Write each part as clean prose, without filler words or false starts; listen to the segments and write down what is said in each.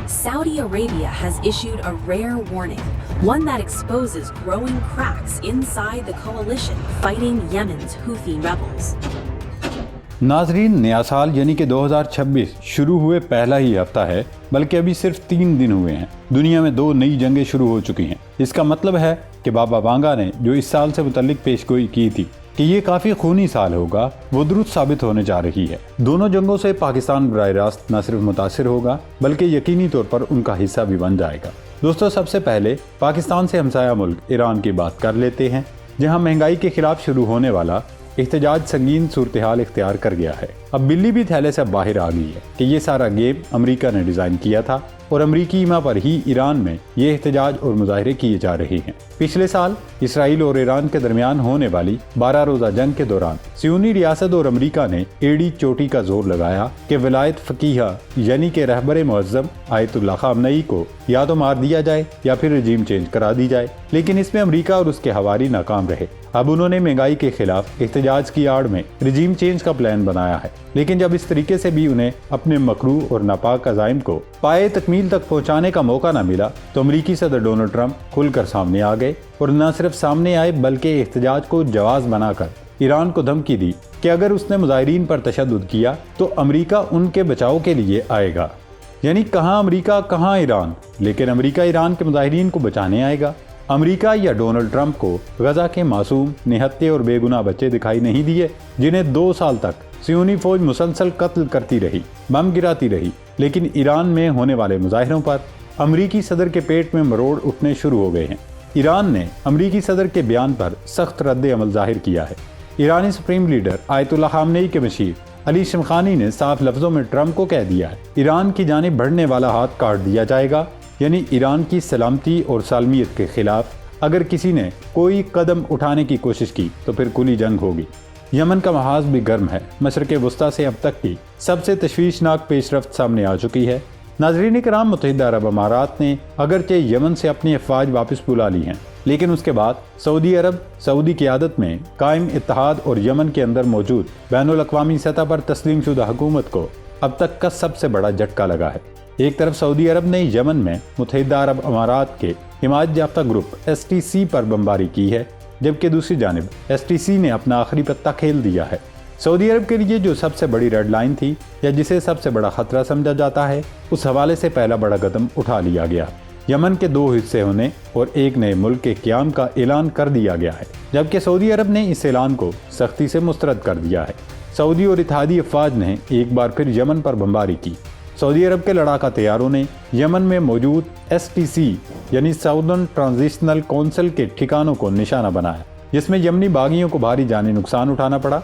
Saudi Arabia has issued a rare warning, one that exposes growing cracks inside the coalition fighting Yemen's Houthi rebels. नाजरीन, नया साल यानी कि 2026 शुरू हुए पहला ही हफ्ता है, बल्कि अभी सिर्फ 3 दिन हुए हैं। दुनिया में 2 नई जंगें शुरू हो चुकी हैं। इसका मतलब है कि बाबा वांगा ने जो इस साल से मुतल्लिक पेशगोई की थी कि ये काफ़ी खूनी साल होगा, वो दुरुस्त साबित होने जा रही है। दोनों जंगों से पाकिस्तान बराह रास्त न सिर्फ मुतासिर होगा, बल्कि यकीनी तौर पर उनका हिस्सा भी बन जाएगा। दोस्तों, सबसे पहले पाकिस्तान से हमसाया मुल्क ईरान की बात कर लेते हैं, जहाँ महंगाई के खिलाफ शुरू होने वाला एहतजाज संगीन सूरत हाल इख्तियार कर गया है। अब बिल्ली भी थैले से बाहर आ गई है कि ये सारा गेम अमेरिका ने डिज़ाइन किया था और अमरीकी ईमा पर ही ईरान में ये एहतजाज और मुजाहरे किए जा रहे हैं। पिछले साल इसराइल और ईरान के दरमियान होने वाली 12 रोज़ा जंग के दौरान सियूनी रियासत और अमरीका ने एड़ी चोटी का जोर लगाया कि विलायत फकीहा यानी कि रहबर मुअज़्ज़म आयतुल्लाह ख़ामनई को या तो मार दिया जाए या फिर रजीम चेंज करा दी जाए, लेकिन इसमें अमरीका और उसके हवारी नाकाम रहे। अब उन्होंने महंगाई के खिलाफ एहतजाज की आड़ में रजीम चेंज का प्लान बनाया है, लेकिन जब इस तरीके से भी उन्हें अपने मकरू और नापाक अज़ाइम को पाए तकमील तक पहुंचाने का मौका न मिला, तो अमरीकी सदर डोनाल्ड ट्रंप खुलकर सामने आ गए और न सिर्फ सामने आए बल्कि एहतजाज को जवाज बनाकर ईरान को धमकी दी कि अगर उसने मुजाहिरीन पर तशद्दुद किया तो अमरीका उनके बचाव के लिए आएगा। यानी कहाँ अमरीका कहाँ ईरान, लेकिन अमरीका ईरान के मुजाहिरीन को बचाने आएगा। अमरीका या डोनाल्ड ट्रंप को गजा के मासूम, निहत्ते और बेगुनाह बच्चे दिखाई नहीं दिए, जिन्हें 2 साल तक सियूनी फौज मुसलसल कत्ल करती रही, बम गिराती रही, लेकिन ईरान में होने वाले मुजाहिरों पर अमरीकी सदर के पेट में मरोड़ उठने शुरू हो गए हैं। ईरान ने अमरीकी सदर के बयान पर सख्त रद्द अमल जाहिर किया है। ईरानी सुप्रीम लीडर आयतुल्लाह ख़ामनई के मशीर अली शमखानी ने साफ लफ्जों में ट्रंप को कह दिया है, ईरान की जानिब बढ़ने वाला हाथ काट दिया जाएगा। यानी ईरान की सलामती और सालमियत के खिलाफ अगर किसी ने कोई कदम उठाने की कोशिश की तो फिर खुली जंग होगी। यमन का महाज भी गर्म है। मशरक़ वस्ता से अब तक की सबसे तशवीशनाक पेशरफ्त सामने आ चुकी है। नाज़रीन किराम, मुत्तहिदा अरब अमारात ने अगरचे यमन से अपनी अफवाज वापस बुला ली हैं, लेकिन उसके बाद सऊदी अरब सऊदी क़ियादत में कायम इत्तेहाद और यमन के अंदर मौजूद बैनुल अक़वामी सतह पर तस्लीम शुदा हुकूमत को अब तक का सबसे बड़ा झटका लगा है। एक तरफ सऊदी अरब ने यमन में मुत्तहिदा अरब अमारात के हिमायत याफ्ता ग्रुप STC पर बमबारी की है, जबकि दूसरी जानिब STC ने अपना आखिरी पत्ता खेल दिया है। सऊदी अरब के लिए जो सबसे बड़ी रेड लाइन थी या जिसे सबसे बड़ा खतरा समझा जाता है, उस हवाले से पहला बड़ा कदम उठा लिया गया। यमन के 2 हिस्से होने और एक नए मुल्क के क़याम का ऐलान कर दिया गया है, जबकि सऊदी अरब ने इस ऐलान को सख्ती से मुस्तरद कर दिया है। सऊदी और इत्तेहादी अफवाज ने एक बार फिर यमन पर बमबारी की। सऊदी अरब के लड़ाका तैयारों ने यमन में मौजूद STC यानी साउदर्न ट्रांजिशनल काउंसिल के ठिकानों को निशाना बनाया, जिसमें यमनी बागियों को भारी जानी नुकसान उठाना पड़ा।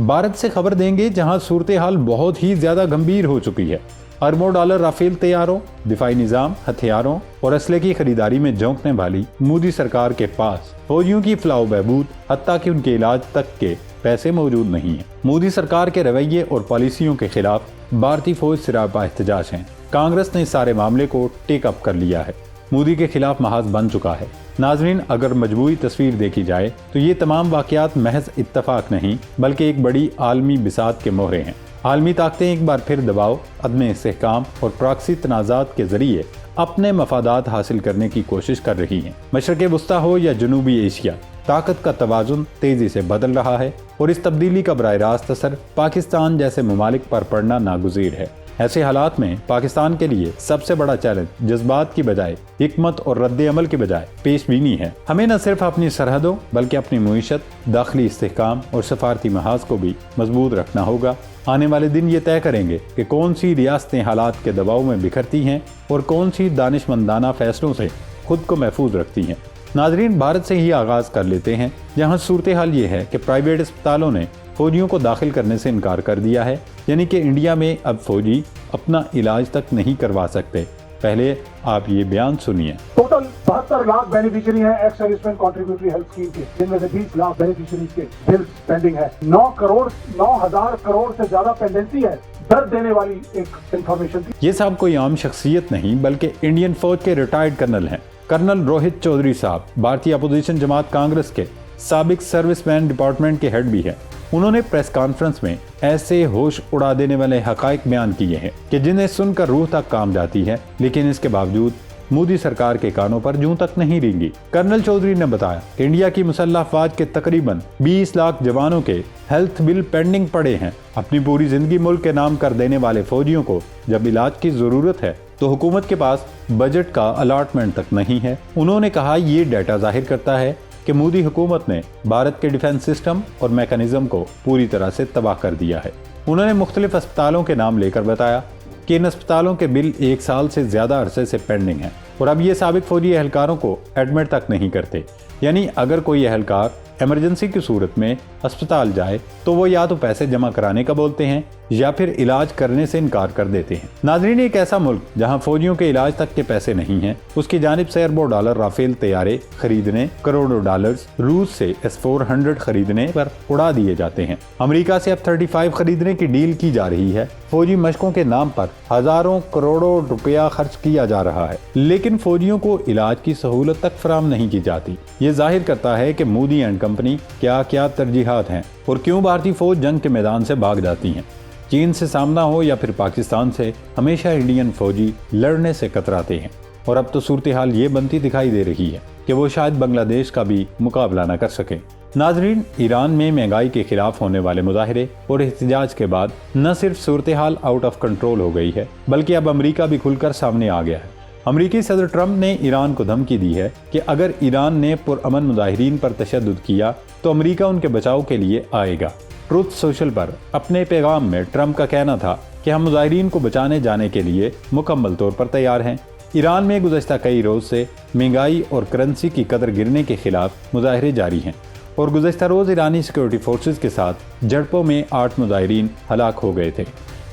भारत से खबर देंगे, जहां सूरत हाल बहुत ही ज़्यादा गंभीर हो चुकी है। अरबों डॉलर राफेल तैयारों, दिफाई निज़ाम, हथियारों और असले की खरीदारी में झोंकने वाली मोदी सरकार के पास फौजियों की फलाह बहबूद हत्ता कि उनके इलाज तक के पैसे मौजूद नहीं हैं। मोदी सरकार के रवैये और पॉलिसियों के खिलाफ भारतीय फौज सिरापा एहतजाज हैं। कांग्रेस ने इस सारे मामले को टेक अप कर लिया है। मोदी के खिलाफ महाज बन चुका है। नाजरीन, अगर मजमूई तस्वीर देखी जाए तो ये तमाम वाक़यात महज इत्तफाक नहीं बल्कि एक बड़ी आलमी बिसात के मोहरे हैं। आलमी ताकतें एक बार फिर दबाव, अदम इस्तेहकाम और प्रॉक्सी तनाज़ात के जरिए अपने मफादात हासिल करने की कोशिश कर रही हैं। मशरक़ वस्ता हो या जनूबी एशिया, ताकत का तवाज़ुन तेज़ी से बदल रहा है और इस तब्दीली का बराह रास्त असर पाकिस्तान जैसे ममालिक पर पड़ना नागुज़ीर है। ऐसे हालात में पाकिस्तान के लिए सबसे बड़ा चैलेंज जज्बात की बजाय हिकमत और रद्द अमल की बजाय पेशबीनी है। हमें न सिर्फ अपनी सरहदों बल्कि अपनी मुईशत, दाखिली इस्तेहकाम और सफारती महाज को भी मजबूत रखना होगा। आने वाले दिन ये तय करेंगे कि कौन सी रियासतें हालात के दबाव में बिखरती हैं और कौन सी दानिशमंदाना फैसलों से खुद को महफूज रखती हैं। नाजरीन, भारत से ही आगाज़ कर लेते हैं, जहाँ सूरत हाल ये है कि प्राइवेट अस्पतालों ने फौजियों को दाखिल करने से इनकार कर दिया है। यानी कि इंडिया में अब फौजी अपना इलाज तक नहीं करवा सकते। पहले आप ये बयान सुनिए। टोटल 72 लाख बेनिफिशियरी हैं ex serviceman contributory health scheme के, जिनमें से 20 लाख बेनिफिशियरीज के बिल्स पेंडिंग है। 9,000 करोड़ से ज्यादा पेंडेंसी है। दर्द देने वाली एक इंफॉर्मेशन थी। ये साहब कोई आम शख्सियत नहीं बल्कि इंडियन फौज के रिटायर्ड कर्नल हैं। कर्नल रोहित चौधरी साहब भारतीय अपोजिशन जमात कांग्रेस के साबिक सर्विसमैन डिपार्टमेंट के हेड भी हैं। उन्होंने प्रेस कॉन्फ्रेंस में ऐसे होश उड़ा देने वाले हकाइक बयान किए हैं कि जिन्हें सुनकर रूह तक काम जाती है, लेकिन इसके बावजूद मोदी सरकार के कानों पर जूं तक नहीं रेंगी। कर्नल चौधरी ने बताया कि इंडिया की मुसल्लह अफवाज के तकरीबन 20 लाख जवानों के हेल्थ बिल पेंडिंग पड़े हैं। अपनी पूरी जिंदगी मुल्क के नाम कर देने वाले फौजियों को जब इलाज की जरूरत है तो हुकूमत के पास बजट का अलॉटमेंट तक नहीं है। उन्होंने कहा, ये डाटा जाहिर करता है कि मोदी हुकूमत ने भारत के डिफेंस सिस्टम और मैकेनिज्म को पूरी तरह से तबाह कर दिया है। उन्होंने मुख्तलिफ अस्पतालों के नाम लेकर बताया कि इन अस्पतालों के बिल 1 साल से ज्यादा अरसे से पेंडिंग हैं और अब ये साबिक फौजी एहलकारों को एडमिट तक नहीं करते। यानी अगर कोई एहलकार इमरजेंसी की सूरत में अस्पताल जाए तो वो या तो पैसे जमा कराने का बोलते हैं या फिर इलाज करने से इनकार कर देते हैं। नाज़रीन, एक ऐसा मुल्क जहां फौजियों के इलाज तक के पैसे नहीं हैं, उसकी जानिब से अरबों डॉलर राफेल तैयारे खरीदने, करोड़ों डॉलर्स रूस से S-400 खरीदने पर उड़ा दिए जाते हैं। अमेरिका से F-35 खरीदने की डील की जा रही है। फौजी मशकों के नाम पर हजारों करोड़ों रुपया खर्च किया जा रहा है, लेकिन फौजियों को इलाज की सहूलत तक फराहम नहीं की जाती। ये जाहिर करता है कि मोदी एंड कंपनी क्या क्या तरजीहात हैं और क्यों भारतीय फौज जंग के मैदान से भाग जाती हैं। चीन से सामना हो या फिर पाकिस्तान से, हमेशा इंडियन फौजी लड़ने से कतराते हैं और अब तो सूरत हाल ये बनती दिखाई दे रही है कि वो शायद बांग्लादेश का भी मुकाबला न कर सकें। नाजरीन, ईरान में महंगाई के खिलाफ होने वाले मुजाहरे और एहतजाज के बाद न सिर्फ सूरत हाल आउट ऑफ कंट्रोल हो गई है, बल्कि अब अमेरिका भी खुलकर सामने आ गया है। अमेरिकी सदर ट्रंप ने ईरान को धमकी दी है कि अगर ईरान ने पुरअमन मुजाहिरीन पर तशद्दुद किया तो अमेरिका उनके बचाव के लिए आएगा। ट्रुथ सोशल पर अपने पैगाम में ट्रंप का कहना था कि हम मुजाहिरीन को बचाने जाने के लिए मुकम्मल तौर पर तैयार हैं। ईरान में गुज़श्ता कई रोज से महंगाई और करेंसी की कदर गिरने के खिलाफ मुजाहरे जारी हैं और गुज़श्ता रोज ईरानी सिक्योरिटी फोर्सेज के साथ झड़पों में 8 मुजाहिरीन हलाक हो गए थे,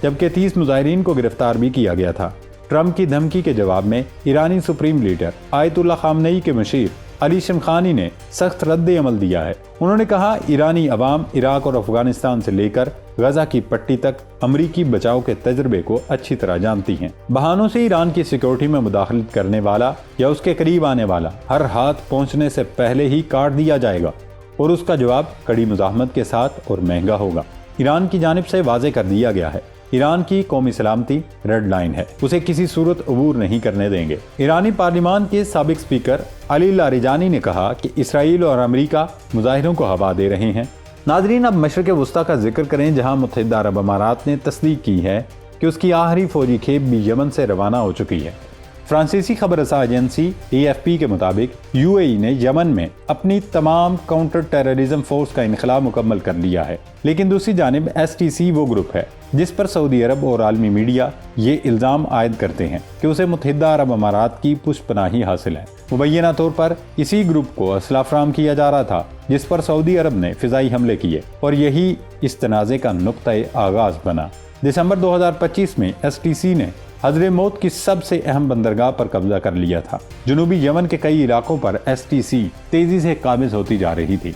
जबकि 30 मुजाहिरीन को गिरफ्तार भी किया गया था। ट्रंप की धमकी के जवाब में ईरानी सुप्रीम लीडर आयतुल्लाह खामनेई के मशीर अली शमखानी ने सख्त रद्द अमल दिया है। उन्होंने कहा, ईरानी अवाम इराक और अफगानिस्तान से लेकर गजा की पट्टी तक अमरीकी बचाव के तजर्बे को अच्छी तरह जानती हैं। बहानों से ईरान की सिक्योरिटी में मुदाखलत करने वाला या उसके करीब आने वाला हर हाथ पहुंचने से पहले ही काट दिया जाएगा और उसका जवाब कड़ी मुज़ाहमत के साथ और महंगा होगा। ईरान की जानिब से वाज़े कर दिया गया है, ईरान की कौमी सलामती रेड लाइन है, उसे किसी सूरत अबूर नहीं करने देंगे। ईरानी पार्लिमान के साबिक स्पीकर अली लारिजानी ने कहा कि इसराइल और अमेरिका मुजाहिरों को हवा दे रहे हैं। नाजरीन, अब मशरिक़ वुस्ता का जिक्र करें, जहां मुत्तहिदा अरब अमारात ने तस्दीक की है कि उसकी आखिरी फौजी खेप भी यमन से रवाना हो चुकी है। फ्रांसीसी खबर रसा एजेंसी AFP के मुताबिक UAE ने यमन में अपनी तमाम काउंटर टेररिज्म फोर्स का इनखला मुकम्मल कर लिया है, लेकिन दूसरी जानिब STC वो ग्रुप है जिस पर सऊदी अरब और आलमी मीडिया ये इल्ज़ाम आयद करते हैं कि उसे मुत्तहिदा अरब अमारात की पुष्पनाही हासिल है। मुबैना तौर पर इसी ग्रुप को असला फराहम किया जा रहा था जिस पर सऊदी अरब ने फिजाई हमले किए और यही इस तनाज़े का नुक्ता आगाज बना। दिसंबर 2025 में STC ने हज़र मौत की सबसे अहम बंदरगाह पर कब्जा कर लिया था। जनूबी यमन के कई इलाकों पर STC तेजी से काबिज होती जा रही थी,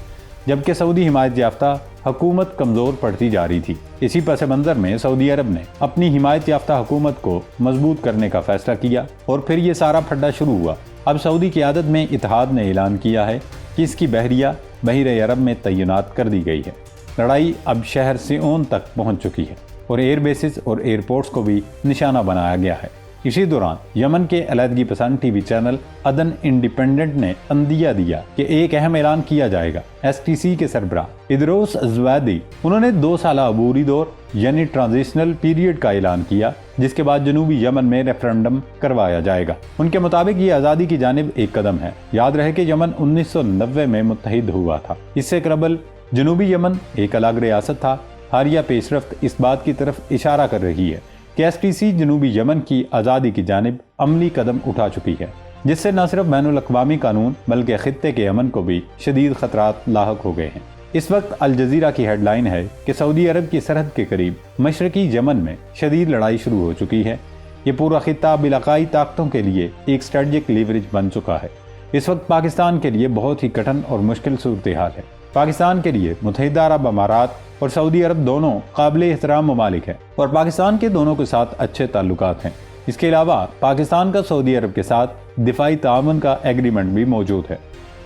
जबकि सऊदी हिमायत याफ्ता हुकूमत कमज़ोर पड़ती जा रही थी। इसी पस मंज़र में सऊदी अरब ने अपनी हिमायत याफ्ता हुकूमत को मजबूत करने का फैसला किया और फिर ये सारा फड्डा शुरू हुआ। अब सऊदी क़यादत में इत्तेहाद ने ऐलान किया है कि इसकी बहरिया बहरे अरब में तैनात कर दी गई है। लड़ाई अब शहर सिओन तक पहुँच चुकी है और एयर बेसिस और एयरपोर्ट्स को भी निशाना बनाया गया है। इसी दौरान यमन के अलहदगी पसंद TV चैनल अदन इंडिपेंडेंट ने अंदिया दिया कि एक अहम ऐलान किया जाएगा। STC के सरबराह इदरोस अज़वादी उन्होंने 2 साला अबूरी दौर यानी ट्रांजिशनल पीरियड का ऐलान किया, जिसके बाद जनूबी यमन में रेफरेंडम करवाया जाएगा। उनके मुताबिक ये आज़ादी की जानिब एक कदम है। याद रहे कि यमन 1990 में मुत्तहिद हुआ था। इससे कबल जनूबी यमन एक अलग रियासत था। हालिया पेशरफ्त इस बात की तरफ इशारा कर रही है कि STC जनूबी यमन की आज़ादी की जानिब अमली कदम उठा चुकी है, जिससे न सिर्फ बैनुल अक़वामी कानून बल्कि खित्ते के अमन को भी शदीद खतरात लाहक हो गए हैं। इस वक्त अल जज़ीरा की हेडलाइन है कि सऊदी अरब की सरहद के करीब मशरकी यमन में शदीद लड़ाई शुरू हो चुकी है। ये पूरा खित्ता इलाकाई ताकतों के लिए एक स्ट्रेटजिक लीवरेज बन चुका है। इस वक्त पाकिस्तान के लिए बहुत ही कठिन और मुश्किल सूरत हाल है। पाकिस्तान के लिए मुत्तहिदा अरब अमारात और सऊदी अरब दोनों काबिले एहतराम ममालिक हैं और पाकिस्तान के दोनों के साथ अच्छे ताल्लुकात हैं। इसके अलावा पाकिस्तान का सऊदी अरब के साथ दिफाई ताअवुन का एग्रीमेंट भी मौजूद है।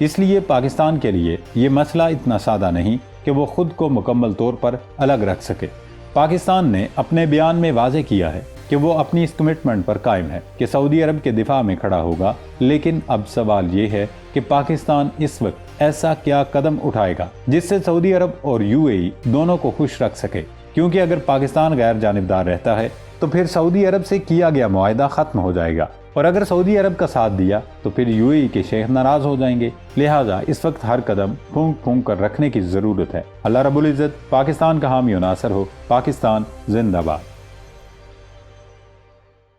इसलिए पाकिस्तान के लिए ये मसला इतना सादा नहीं कि वो खुद को मुकम्मल तौर पर अलग रख सके। पाकिस्तान ने अपने बयान में वाज़ेह किया है कि वो अपनी इस कमिटमेंट पर कायम है कि सऊदी अरब के दिफा में खड़ा होगा, लेकिन अब सवाल ये है कि पाकिस्तान इस वक्त ऐसा क्या कदम उठाएगा जिससे सऊदी अरब और यूएई दोनों को खुश रख सके। क्योंकि अगर पाकिस्तान गैर जानिबदार रहता है तो फिर सऊदी अरब से किया गया मुआहदा खत्म हो जाएगा, और अगर सऊदी अरब का साथ दिया तो फिर यूएई के शेख नाराज हो जाएंगे। लिहाजा इस वक्त हर कदम फूंक फूंक कर रखने की जरूरत है। अल्लाह रब्बुल इज्जत पाकिस्तान का हामी और नासर हो। पाकिस्तान जिंदाबाद।